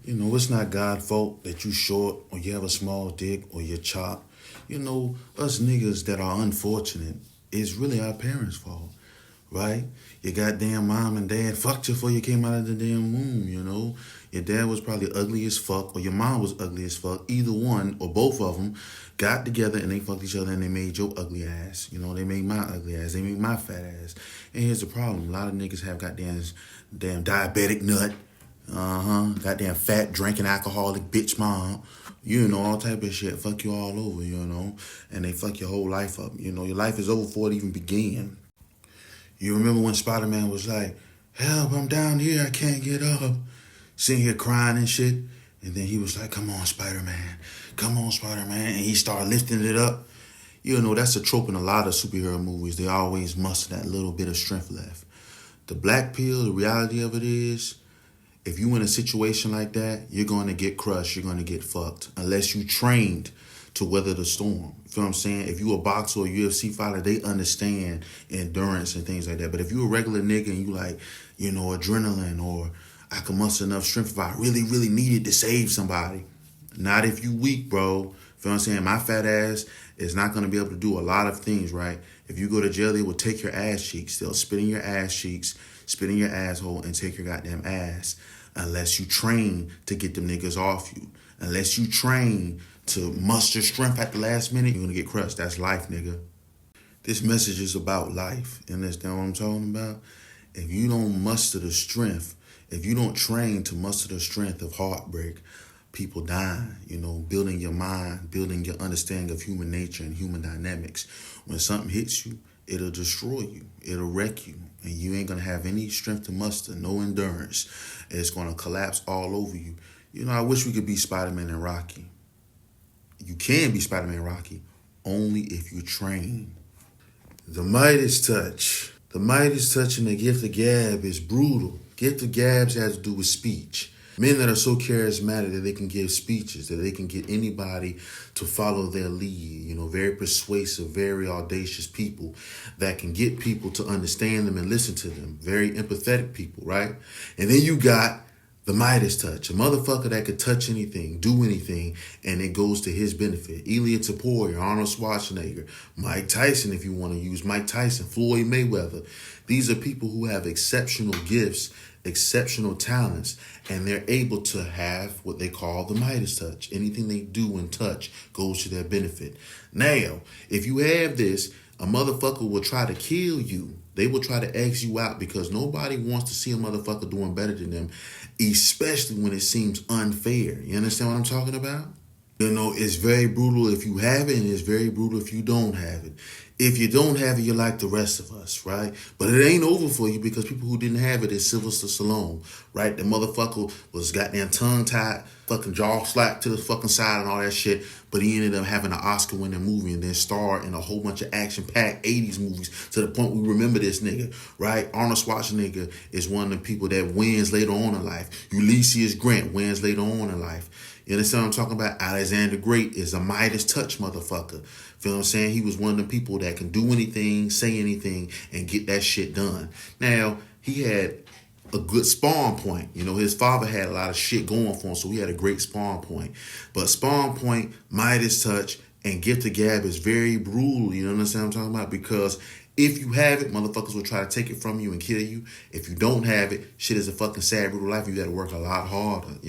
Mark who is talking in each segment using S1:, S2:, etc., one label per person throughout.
S1: It's not God's fault that you short or you have a small dick or you're chopped. Us niggas that are unfortunate, it's really our parents' fault, right? Your goddamn mom and dad fucked you before you came out of the damn womb. Your dad was probably ugly as fuck or your mom was ugly as fuck. Either one or both of them got together and they fucked each other and they made your ugly ass. They made my ugly ass. They made my fat ass. And here's the problem. A lot of niggas have goddamn diabetic nut. Goddamn fat, drinking, alcoholic bitch mom. All type of shit. Fuck you all over, And they fuck your whole life up. Your life is over before it even began. You remember when Spider-Man was like, help, I'm down here, I can't get up. Sitting here crying and shit. And then he was like, come on, Spider-Man. Come on, Spider-Man. And he started lifting it up. That's a trope in a lot of superhero movies. They always muster that little bit of strength left. The black pill, the reality of it is, if you in a situation like that, you're going to get crushed. You're going to get fucked. Unless you trained to weather the storm. You feel what I'm saying? If you a boxer or UFC fighter, they understand endurance and things like that. But if you a regular nigga and you like, adrenaline or I can muster enough strength if I really, really needed to save somebody. Not if you weak, bro. Feel what I'm saying? My fat ass is not going to be able to do a lot of things, right? If you go to jail, they will take your ass cheeks. They'll spit in your ass cheeks, spit in your asshole, and take your goddamn ass. Unless you train to get them niggas off you. Unless you train to muster strength at the last minute, you're going to get crushed. That's life, nigga. This message is about life. You understand what I'm talking about? If you don't muster the strength, if you don't train to muster the strength of heartbreak, people dying, building your mind, building your understanding of human nature and human dynamics. When something hits you, it'll destroy you. It'll wreck you. And you ain't going to have any strength to muster, no endurance. It's going to collapse all over you. I wish we could be Spider-Man and Rocky. You can be Spider-Man and Rocky only if you train. The Midas Touch. The Midas Touch and the gift of gab is brutal. Gift of gabs has to do with speech. Men that are so charismatic that they can give speeches, that they can get anybody to follow their lead. Very persuasive, very audacious people that can get people to understand them and listen to them. Very empathetic people, right? And then you got the Midas Touch, a motherfucker that could touch anything, do anything, and it goes to his benefit. Elia Taporia, Arnold Schwarzenegger, Mike Tyson, if you want to use Mike Tyson, Floyd Mayweather. These are people who have exceptional gifts, exceptional talents, and they're able to have what they call the Midas Touch. Anything they do and touch goes to their benefit. Now, if you have this, a motherfucker will try to kill you. They will try to X you out because nobody wants to see a motherfucker doing better than them, especially when it seems unfair. You understand what I'm talking about? It's very brutal if you have it, and it's very brutal if you don't have it. If you don't have it, you're like the rest of us, right? But it ain't over for you because people who didn't have it is Sylvester Stallone, right? The motherfucker was goddamn tongue-tied, fucking jaw slapped to the fucking side and all that shit, but he ended up having an Oscar-winning movie and then starred in a whole bunch of action-packed 80s movies to the point we remember this nigga, right? Arnold Schwarzenegger is one of the people that wins later on in life. Ulysses Grant wins later on in life. You understand what I'm talking about? Alexander Great is a Midas Touch motherfucker. Feel what I'm saying? He was one of the people that can do anything, say anything, and get that shit done. Now, he had a good spawn point. His father had a lot of shit going for him, so he had a great spawn point. But spawn point, Midas Touch, and gift of gab is very brutal. You understand what I'm talking about? Because if you have it, motherfuckers will try to take it from you and kill you. If you don't have it, shit is a fucking sad, brutal life. You got to work a lot harder,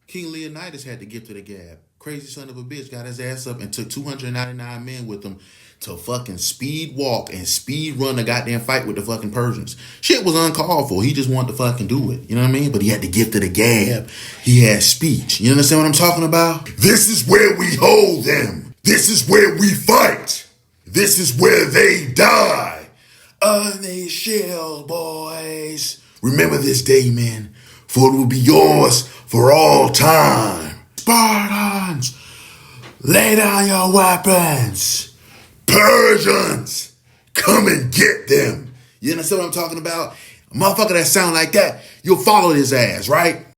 S1: King Leonidas had the gift of the gab. Crazy son of a bitch got his ass up and took 299 men with him to fucking speed walk and speed run a goddamn fight with the fucking Persians. Shit was uncalled for. He just wanted to fucking do it. You know what I mean? But he had the gift of the gab. He had speech. You understand what I'm talking about? This is where we hold them. This is where we fight. This is where they die. They shall, boys. Remember this day, men, for it will be yours for all time. Spartans, lay down your weapons. Persians, come and get them. You understand what I'm talking about? A motherfucker that sound like that, you'll follow his ass, right?